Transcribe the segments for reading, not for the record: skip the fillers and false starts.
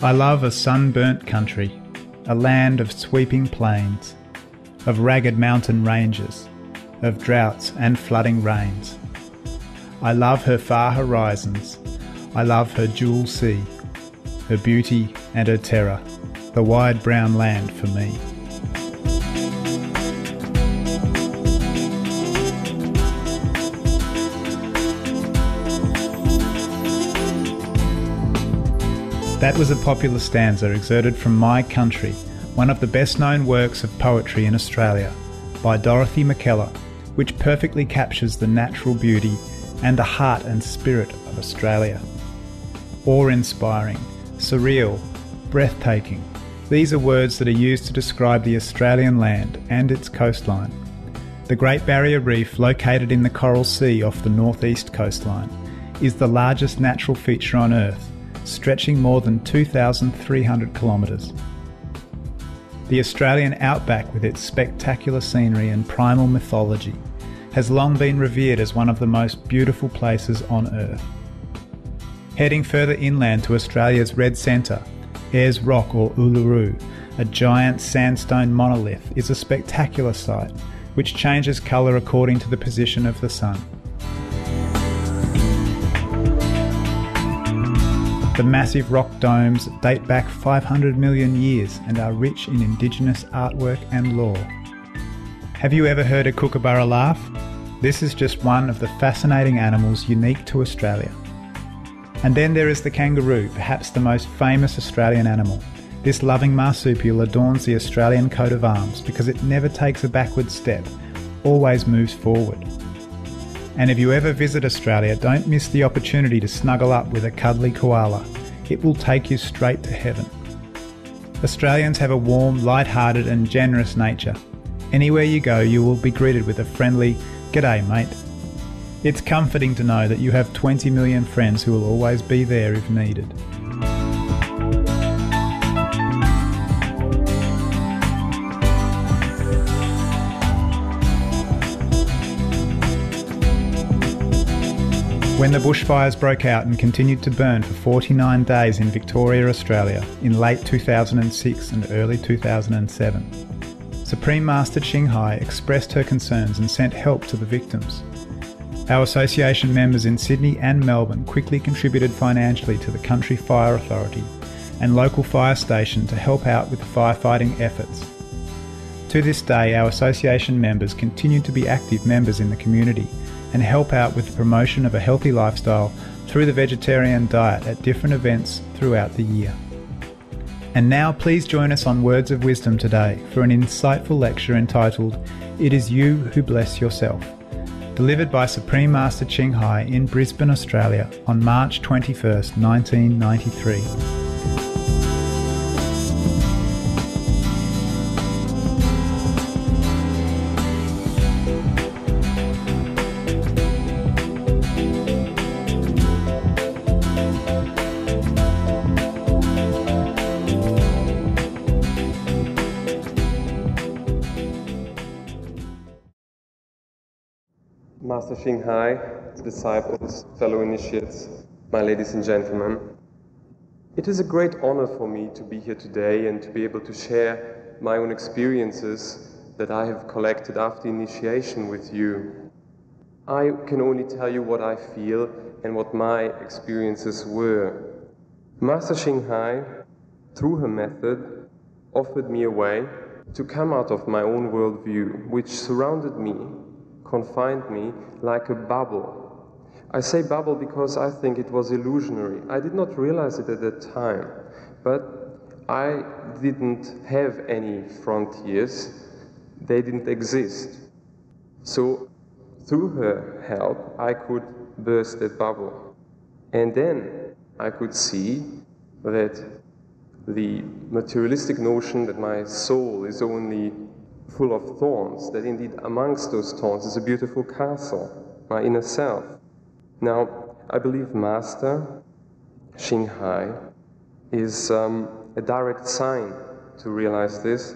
I love a sunburnt country, a land of sweeping plains, of ragged mountain ranges, of droughts and flooding rains. I love her far horizons, I love her jewel sea, her beauty and her terror, the wide brown land for me. That was a popular stanza excerpted from My Country, one of the best-known works of poetry in Australia, by Dorothy McKellar, which perfectly captures the natural beauty and the heart and spirit of Australia. Awe-inspiring, surreal, breathtaking. These are words that are used to describe the Australian land and its coastline. The Great Barrier Reef, located in the Coral Sea off the northeast coastline, is the largest natural feature on Earth, stretching more than 2,300 kilometres. The Australian outback, with its spectacular scenery and primal mythology, has long been revered as one of the most beautiful places on Earth. Heading further inland to Australia's Red Centre, Ayers Rock or Uluru, a giant sandstone monolith, is a spectacular sight, which changes colour according to the position of the sun. The massive rock domes date back 500 million years and are rich in Indigenous artwork and lore. Have you ever heard a kookaburra laugh? This is just one of the fascinating animals unique to Australia. And then there is the kangaroo, perhaps the most famous Australian animal. This loving marsupial adorns the Australian coat of arms because it never takes a backward step, always moves forward. And if you ever visit Australia, don't miss the opportunity to snuggle up with a cuddly koala. It will take you straight to heaven. Australians have a warm, light-hearted and generous nature. Anywhere you go, you will be greeted with a friendly, "G'day, mate." It's comforting to know that you have 20 million friends who will always be there if needed. When the bushfires broke out and continued to burn for 49 days in Victoria, Australia, in late 2006 and early 2007, Supreme Master Ching Hai expressed her concerns and sent help to the victims. Our association members in Sydney and Melbourne quickly contributed financially to the Country Fire Authority and local fire station to help out with firefighting efforts. To this day, our association members continue to be active members in the community and help out with the promotion of a healthy lifestyle through the vegetarian diet at different events throughout the year. And now please join us on Words of Wisdom today for an insightful lecture entitled "It is You Who Bless Yourself," delivered by Supreme Master Ching Hai in Brisbane, Australia on March 21st, 1993. Master Ching Hai, disciples, fellow initiates, my ladies and gentlemen, it is a great honor for me to be here today and to be able to share my own experiences that I have collected after initiation with you. I can only tell you what I feel and what my experiences were. Master Ching Hai, through her method, offered me a way to come out of my own worldview, which surrounded me, confined me like a bubble. I say bubble because I think it was illusionary. I did not realize it at that time, but I didn't have any frontiers. They didn't exist. So through her help, I could burst that bubble. And then I could see that the materialistic notion that my soul is only full of thorns, that indeed amongst those thorns is a beautiful castle, my inner self. Now, I believe Master Ching Hai is a direct sign to realize this.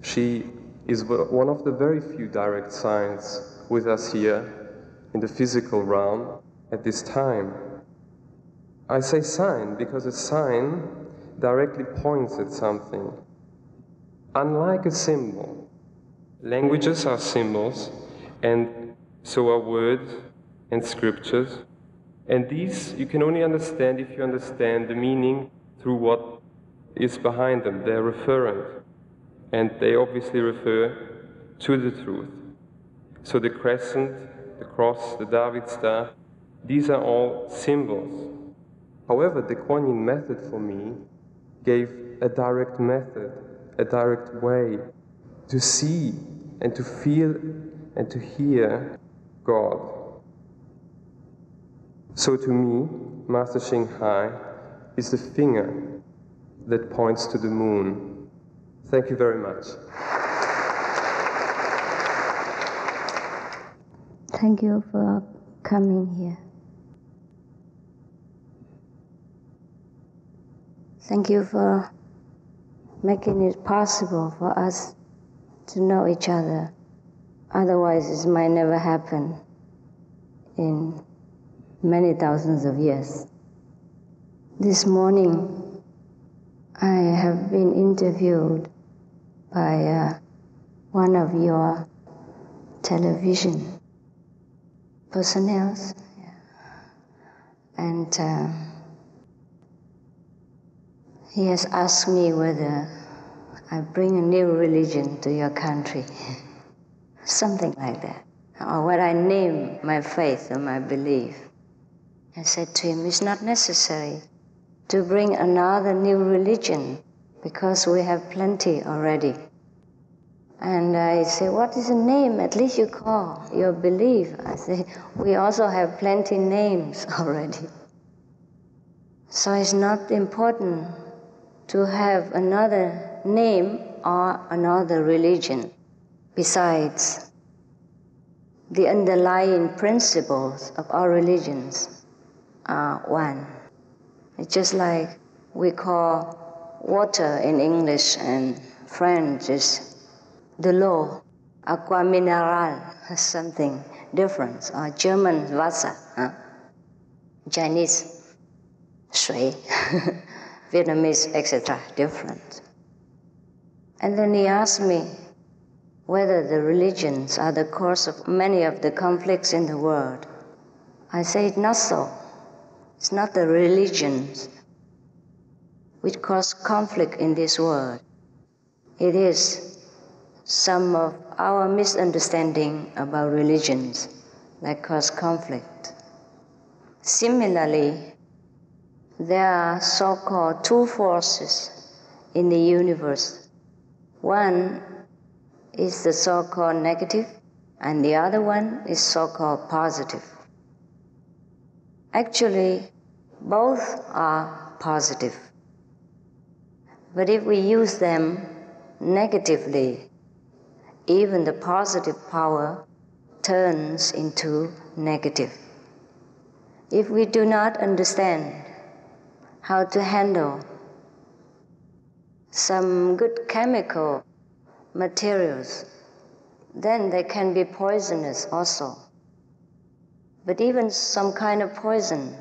She is one of the very few direct signs with us here in the physical realm at this time. I say sign because a sign directly points at something. Unlike a symbol, languages are symbols, and so are words and scriptures. And these you can only understand if you understand the meaning through what is behind them. They're referent, and they obviously refer to the truth. So the crescent, the cross, the David star, these are all symbols. However, the Kuan Yin method for me gave a direct method, a direct way to see and to feel and to hear God. So to me, Master Xing Hai is the finger that points to the moon. Thank you very much. Thank you for coming here. Thank you for making it possible for us to know each other. Otherwise, it might never happen in many thousands of years. This morning, I have been interviewed by one of your television personnel, and he has asked me whether I bring a new religion to your country, something like that, or what I name my faith or my belief. I said to him, it's not necessary to bring another new religion because we have plenty already. And I say, what is a name at least you call your belief? I say, we also have plenty names already. So it's not important to have another name or another religion. Besides, the underlying principles of our religions are one. It's just like we call water in English and French is de l'eau, aqua mineral, something different, or German Wasser, Chinese, 水, Vietnamese, etc., different. And then he asked me whether the religions are the cause of many of the conflicts in the world. I say, not so. It's not the religions which cause conflict in this world. It is some of our misunderstanding about religions that cause conflict. Similarly, there are so-called two forces in the universe. One is the so-called negative, and the other one is so-called positive. Actually, both are positive. But if we use them negatively, even the positive power turns into negative. If we do not understand how to handle some good chemical materials, then they can be poisonous also. But even some kind of poison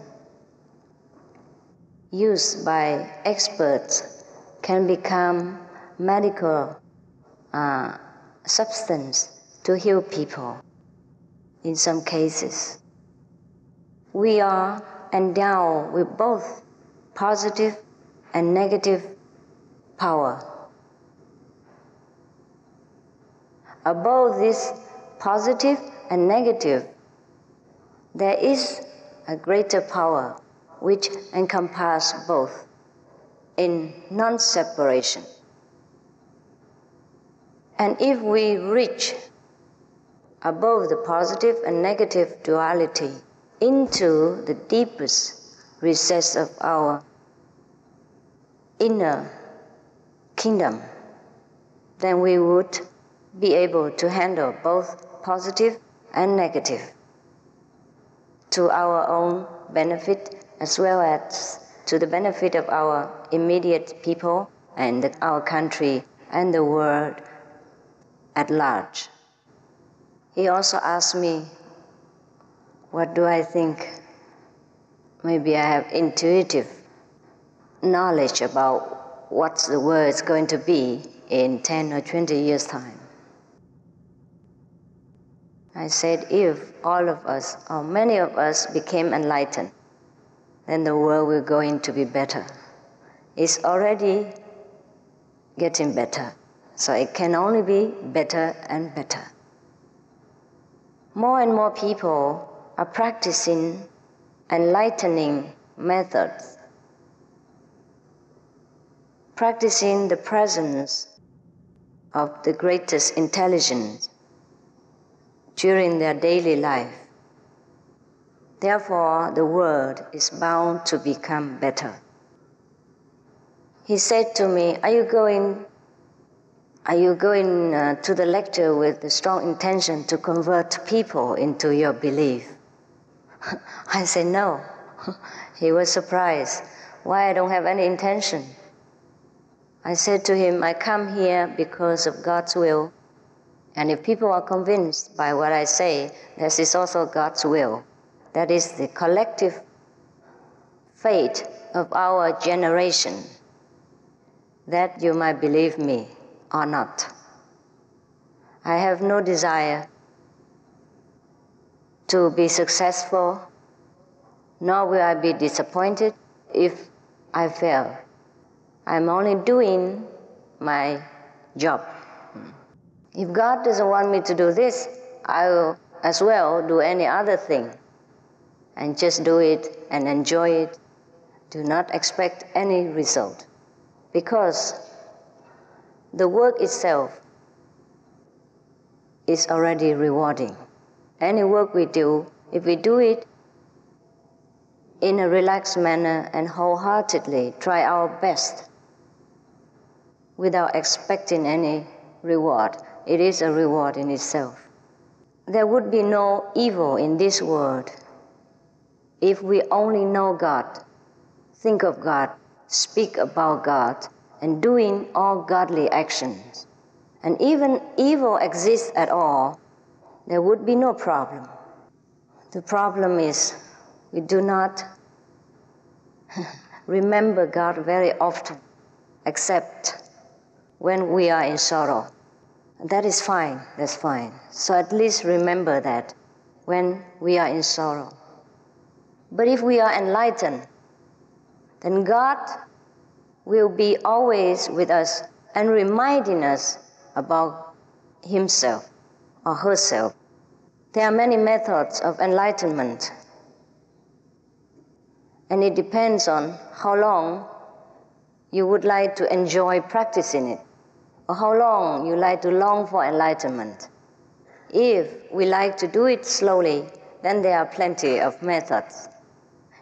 used by experts can become medical substance to heal people in some cases. We are endowed with both positive and negative power. Above this positive and negative, there is a greater power which encompasses both in non-separation. And if we reach above the positive and negative duality into the deepest recess of our inner kingdom, then we would be able to handle both positive and negative to our own benefit as well as to the benefit of our immediate people and our country and the world at large. He also asked me, what do I think? Maybe I have intuitive knowledge about what the world is going to be in 10 or 20 years' time. I said, if all of us, or many of us, became enlightened, then the world will going to be better. It's already getting better, so it can only be better and better. More and more people are practicing enlightening methods, practicing the presence of the greatest intelligence during their daily life. Therefore, the world is bound to become better. He said to me, are you going to the lecture with the strong intention to convert people into your belief? I said, no. He was surprised. Why I don't have any intention? I said to him, I come here because of God's will. And if people are convinced by what I say, this is also God's will. That is the collective fate of our generation, that you might believe me or not. I have no desire to be successful, nor will I be disappointed if I fail. I'm only doing my job. If God doesn't want me to do this, I will as well do any other thing and just do it and enjoy it. Do not expect any result, because the work itself is already rewarding. Any work we do, if we do it in a relaxed manner and wholeheartedly, try our best without expecting any reward, it is a reward in itself. There would be no evil in this world if we only know God, think of God, speak about God, and doing all godly actions. And even evil exists at all, there would be no problem. The problem is we do not remember God very often, except when we are in sorrow. That is fine, that's fine. So at least remember that when we are in sorrow. But if we are enlightened, then God will be always with us and reminding us about himself or herself. There are many methods of enlightenment, and it depends on how long you would like to enjoy practicing it, or how long you like to long for enlightenment. If we like to do it slowly, then there are plenty of methods.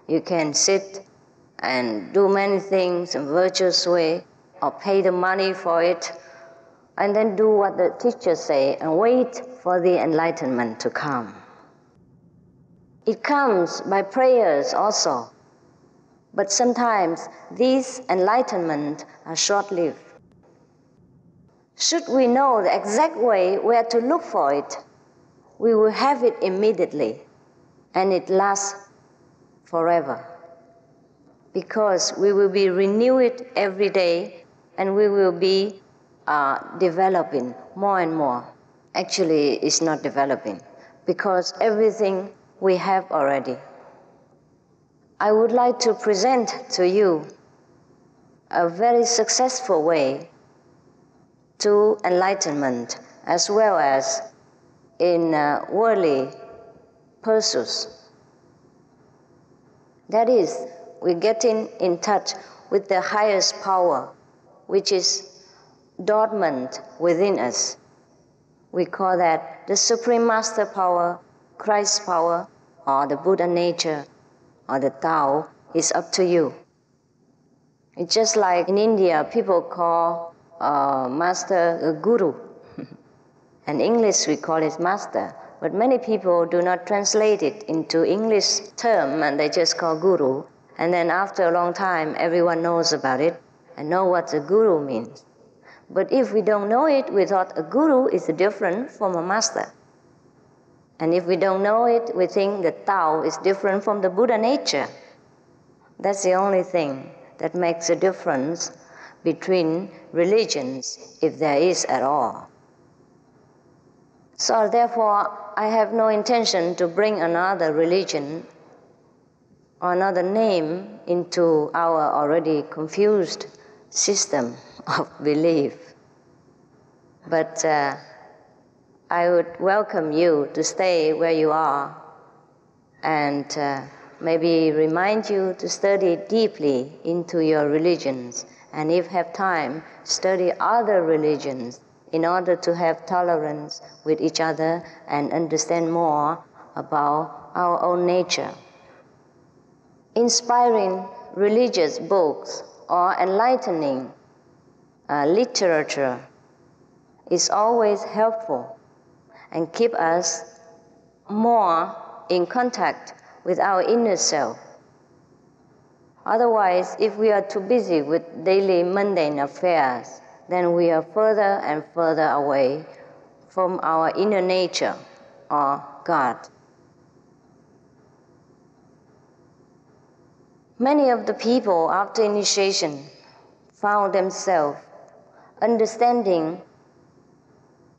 You can sit and do many things in a virtuous way, or pay the money for it, and then do what the teachers say and wait for the enlightenment to come. It comes by prayers also, but sometimes these enlightenment are short-lived. Should we know the exact way where to look for it, we will have it immediately, and it lasts forever. Because we will be renewed every day, and we will be developing more and more. Actually, it's not developing, because everything we have already. I would like to present to you a very successful way to enlightenment, as well as in worldly pursuits. That is, we're getting in touch with the highest power, which is dormant within us. We call that the Supreme Master Power, Christ's power, or the Buddha nature, or the Tao. Is up to you. It's just like in India, people call master a guru. In English, we call it master. But many people do not translate it into English term, and they just call guru. And then after a long time, everyone knows about it and know what a guru means. But if we don't know it, we thought a guru is different from a master. And if we don't know it, we think the Tao is different from the Buddha nature. That's the only thing. that makes a difference between religions, if there is at all. So therefore, I have no intention to bring another religion or another name into our already confused system of belief. But I would welcome you to stay where you are and maybe remind you to study deeply into your religions, and if have time, study other religions in order to have tolerance with each other and understand more about our own nature. Inspiring religious books or enlightening literature is always helpful and keep us more in contact with our inner self. Otherwise, if we are too busy with daily mundane affairs, then we are further and further away from our inner nature or God. Many of the people after initiation found themselves understanding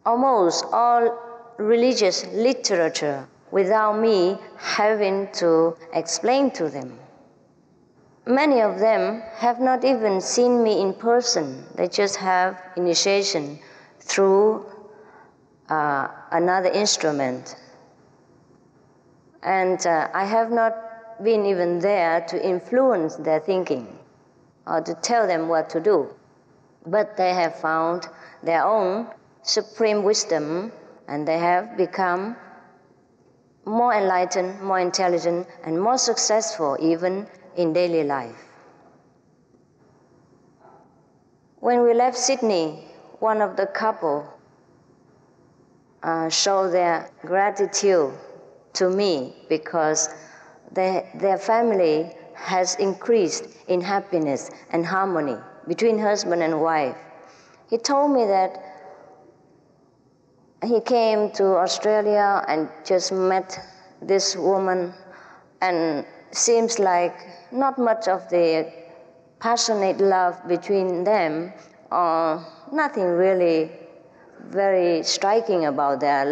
almost all religious literature without me having to explain to them. Many of them have not even seen me in person. They just have initiation through another instrument. And I have not been even there to influence their thinking or to tell them what to do. But they have found their own supreme wisdom, and they have become more enlightened, more intelligent, and more successful even in daily life. When we left Sydney, one of the couple showed their gratitude to me because their family has increased in happiness and harmony between husband and wife. He told me that he came to Australia and just met this woman, and seems like not much of the passionate love between them, or nothing really very striking about their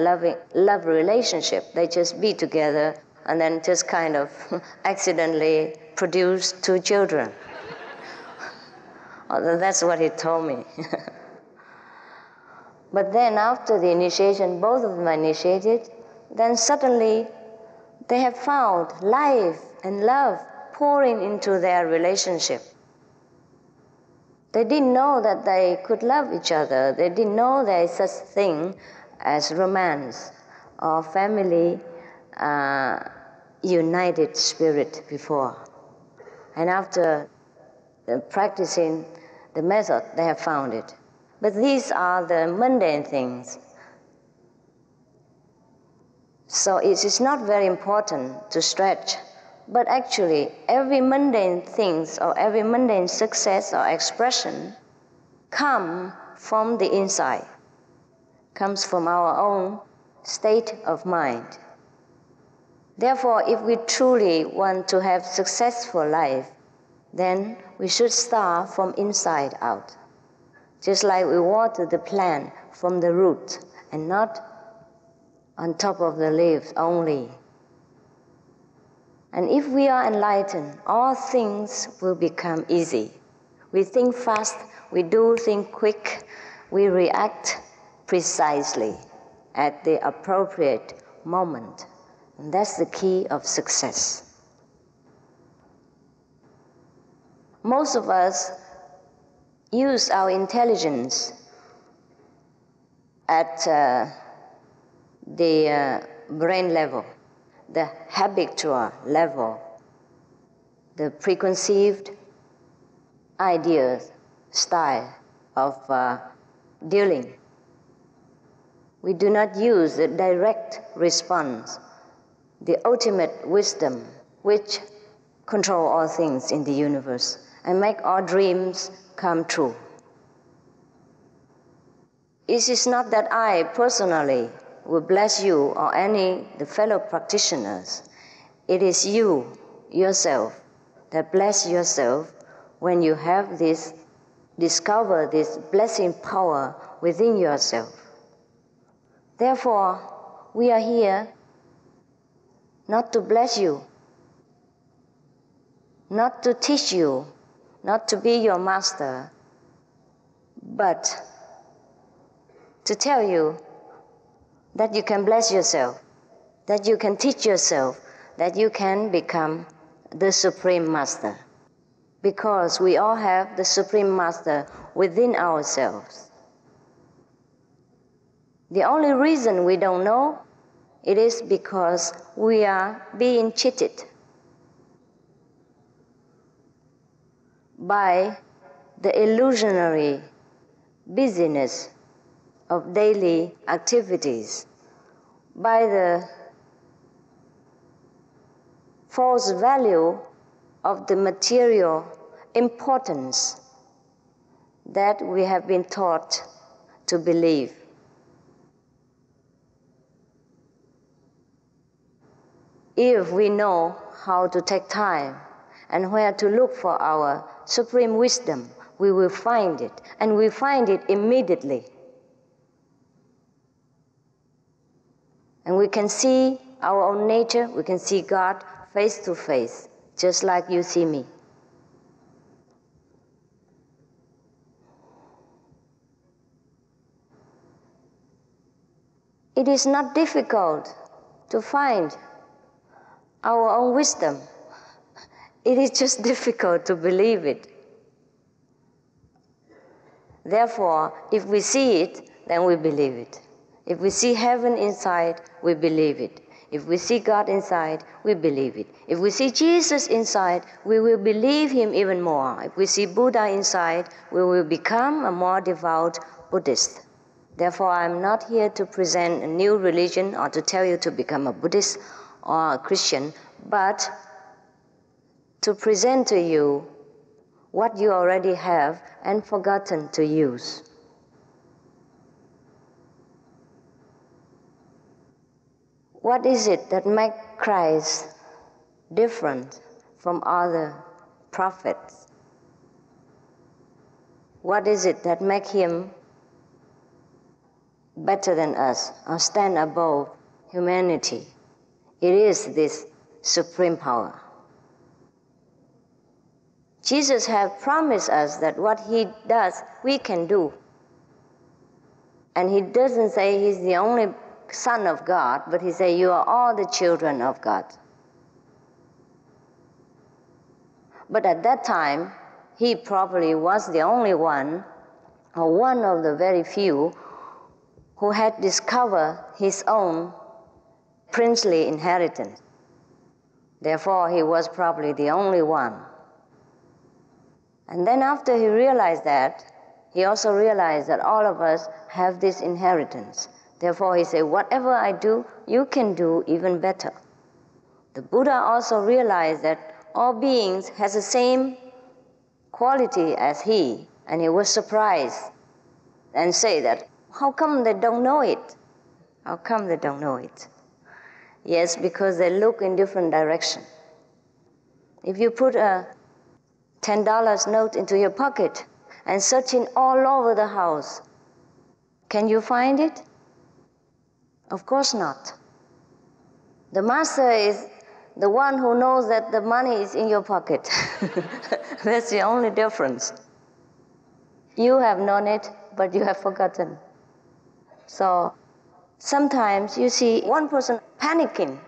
love relationship. They just be together and then just kind of accidentally produce 2 children. That's what he told me. But then after the initiation, both of them are initiated, then suddenly they have found life and love pouring into their relationship. They didn't know that they could love each other. They didn't know there is such thing as romance or family united spirit before. And after practicing the method, they have found it. But these are the mundane things. So it is not very important to stretch, but actually every mundane things or every mundane success or expression come from the inside, comes from our own state of mind. Therefore, if we truly want to have successful life, then we should start from inside out. Just like we water the plant from the root and not on top of the leaves only. And if we are enlightened, all things will become easy. We think fast, we do think quick, we react precisely at the appropriate moment. And that's the key of success. Most of us use our intelligence at the brain level, the habitual level, the preconceived ideas, style of dealing. We do not use the direct response, the ultimate wisdom, which control all things in the universe and make all dreams come true. It is not that I personally will bless you or any the fellow practitioners. It is you, yourself, that bless yourself when you have this, discover this blessing power within yourself. Therefore, we are here not to bless you, not to teach you, not to be your master, but to tell you that you can bless yourself, that you can teach yourself, that you can become the Supreme Master. Because we all have the Supreme Master within ourselves. The only reason we don't know, it is because we are being cheated by the illusionary busyness of daily activities, by the false value of the material importance that we have been taught to believe. If we know how to take time and where to look for our supreme wisdom, we will find it, and we find it immediately. And we can see our own nature, we can see God face to face, just like you see me. It is not difficult to find our own wisdom. It is just difficult to believe it. Therefore, if we see it, then we believe it. If we see heaven inside, we believe it. If we see God inside, we believe it. If we see Jesus inside, we will believe him even more. If we see Buddha inside, we will become a more devout Buddhist. Therefore, I'm not here to present a new religion or to tell you to become a Buddhist or a Christian, but to present to you what you already have and forgotten to use. What is it that makes Christ different from other prophets? What is it that makes him better than us or stand above humanity? It is this supreme power. Jesus has promised us that what he does, we can do. And he doesn't say he's the only Son of God, but he says you are all the children of God. But at that time, he probably was the only one, or one of the very few, who had discovered his own princely inheritance. Therefore, he was probably the only one. And then after he realized that, he also realized that all of us have this inheritance. Therefore, he said, whatever I do, you can do even better. The Buddha also realized that all beings has the same quality as he, and he was surprised and say that, how come they don't know it? How come they don't know it? Yes, because they look in different directions. If you put a $10 note into your pocket and searching all over the house, can you find it? Of course not. The master is the one who knows that the money is in your pocket. That's the only difference. You have known it, but you have forgotten. So sometimes you see one person panicking,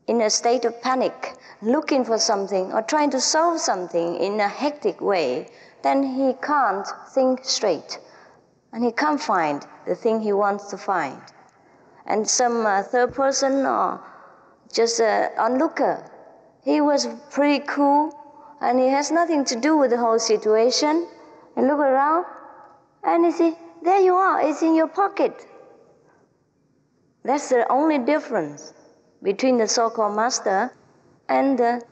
in a state of panic, looking for something or trying to solve something in a hectic way, then he can't think straight. And he can't find the thing he wants to find. And some third person or just an onlooker, he was pretty cool and he has nothing to do with the whole situation. And look around and you see, there you are, it's in your pocket. That's the only difference between the so-called master and the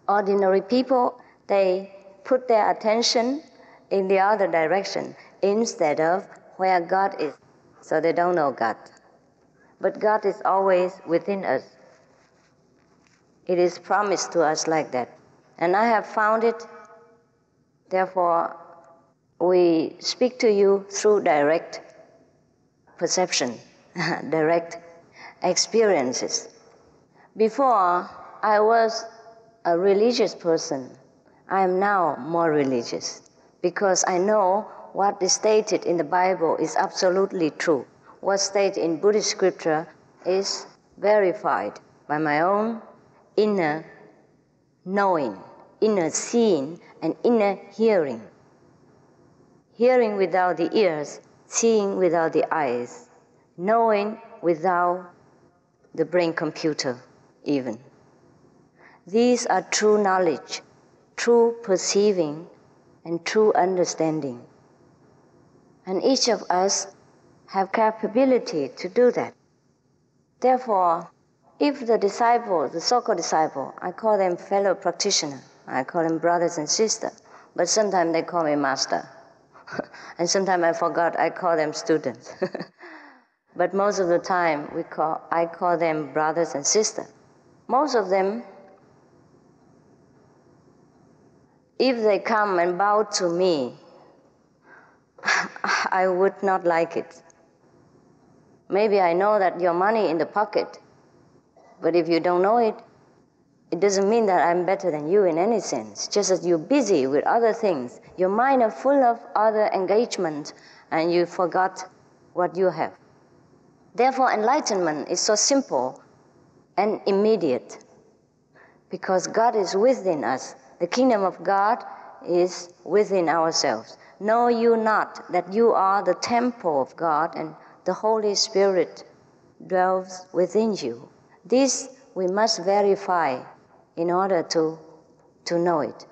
ordinary people. They put their attention in the other direction instead of where God is. So they don't know God. But God is always within us. It is promised to us like that. And I have found it Therefore, we speak to you through direct perception, direct experiences. Before, I was a religious person. I am now more religious because I know what is stated in the Bible is absolutely true. What's stated in Buddhist scripture is verified by my own inner knowing, inner seeing, and inner hearing. Hearing without the ears, seeing without the eyes, knowing without the brain computer even. These are true knowledge, true perceiving, and true understanding. And each of us have capability to do that. Therefore, if the disciple, the so-called disciple, I call them fellow practitioner, I call them brothers and sisters, but sometimes they call me master. And sometimes I forgot, I call them students. But most of the time, I call them brothers and sisters. Most of them, if they come and bow to me, I would not like it. Maybe I know that your money in the pocket, but if you don't know it, it doesn't mean that I'm better than you in any sense. Just as you're busy with other things, your mind is full of other engagement, and you forgot what you have. Therefore, enlightenment is so simple and immediate, because God is within us. The kingdom of God is within ourselves. Know you not that you are the temple of God, and the Holy Spirit dwells within you. This we must verify in order to know it.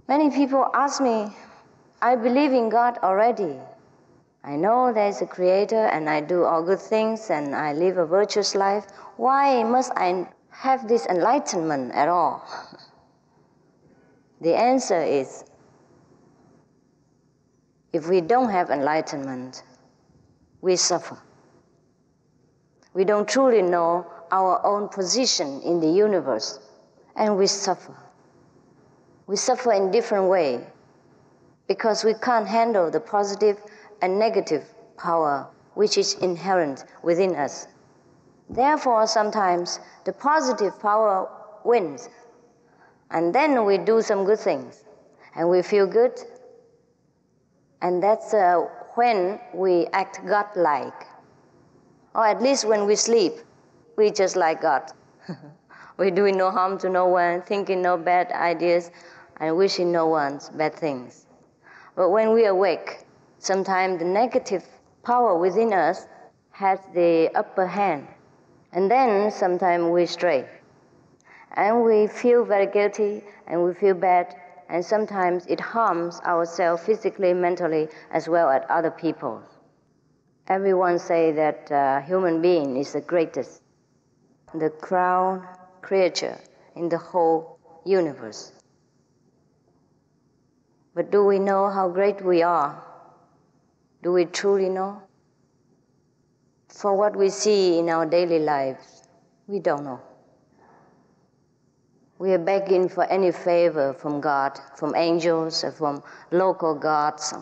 Many people ask me, I believe in God already. I know there is a creator and I do all good things and I live a virtuous life. Why must I have this enlightenment at all? The answer is, if we don't have enlightenment, we suffer. We don't truly know our own position in the universe, and we suffer. We suffer in different ways because we can't handle the positive and negative power which is inherent within us. Therefore, sometimes the positive power wins, and then we do some good things, and we feel good, and that's when we act God-like. Or at least when we sleep, we just like God. We're doing no harm to no one, thinking no bad ideas, and wishing no one's bad things. But when we awake, sometimes the negative power within us has the upper hand. And then sometimes we stray. And we feel very guilty, and we feel bad, and sometimes it harms ourselves physically, mentally, as well as other people. Everyone say that human being is the greatest, the crown creature in the whole universe. But do we know how great we are? Do we truly know? For what we see in our daily lives, we don't know. We are begging for any favor from God, from angels, or from local gods,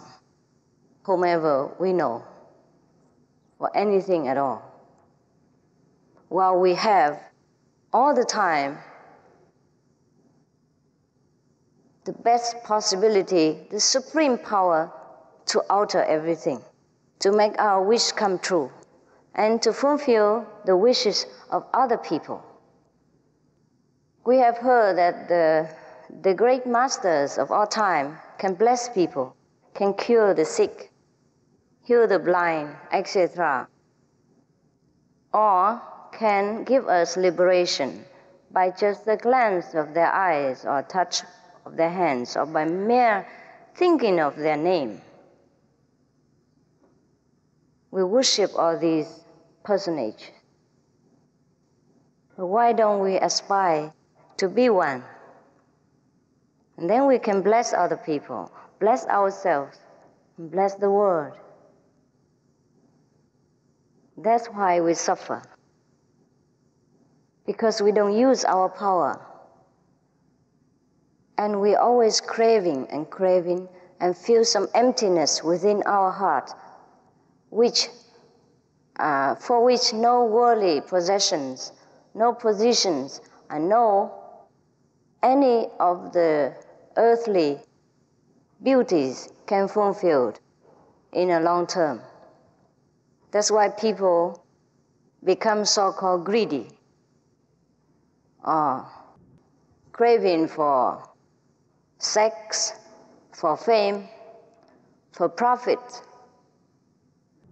whomever we know, for anything at all. While we have all the time the best possibility, the supreme power to alter everything, to make our wish come true, and to fulfill the wishes of other people. We have heard that the great masters of all time can bless people, can cure the sick, heal the blind, etc., or can give us liberation by just the glance of their eyes or touch of their hands or by mere thinking of their name. We worship all these personages. But why don't we aspire to be one? And then we can bless other people, bless ourselves, and bless the world. That's why we suffer. Because we don't use our power And we're always craving and feel some emptiness within our heart, for which no worldly possessions, no positions, and no any of the earthly beauties can fulfill in a long term. That's why people become so-called greedy, or craving for sex, for fame, for profit.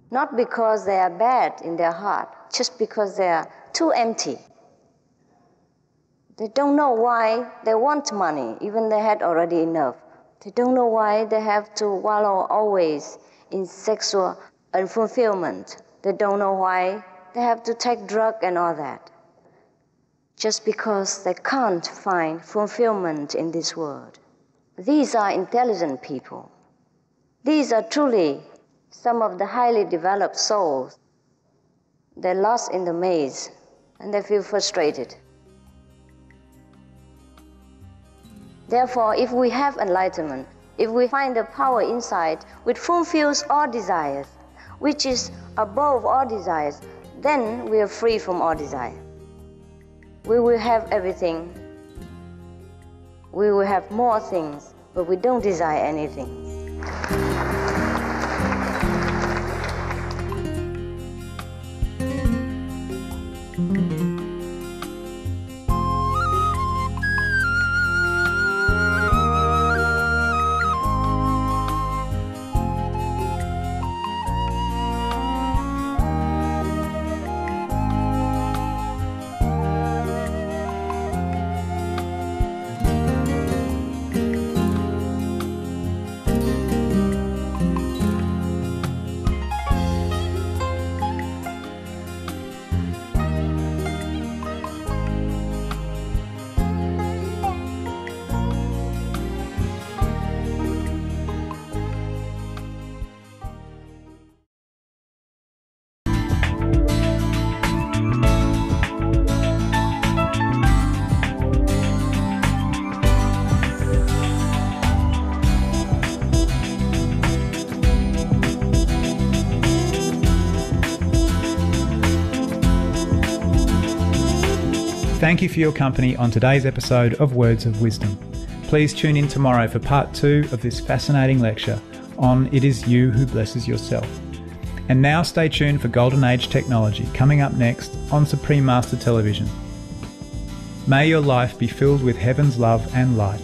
Not because they are bad in their heart, just because they are too empty. They don't know why they want money, even they had already enough. They don't know why they have to wallow always in sexual unfulfillment. They don't know why they have to take drugs and all that. Just because they can't find fulfillment in this world. These are intelligent people. These are truly some of the highly developed souls. They're lost in the maze and they feel frustrated. Therefore, if we have enlightenment, if we find the power inside which fulfills all desires, which is above all desires, then we are free from all desire. We will have everything. We will have more things, but we don't desire anything. Thank you for your company on today's episode of Words of Wisdom. Please tune in tomorrow for part 2 of this fascinating lecture on It Is You Who Blesses Yourself. And now stay tuned for Golden Age technology coming up next on Supreme Master Television. May your life be filled with heaven's love and light.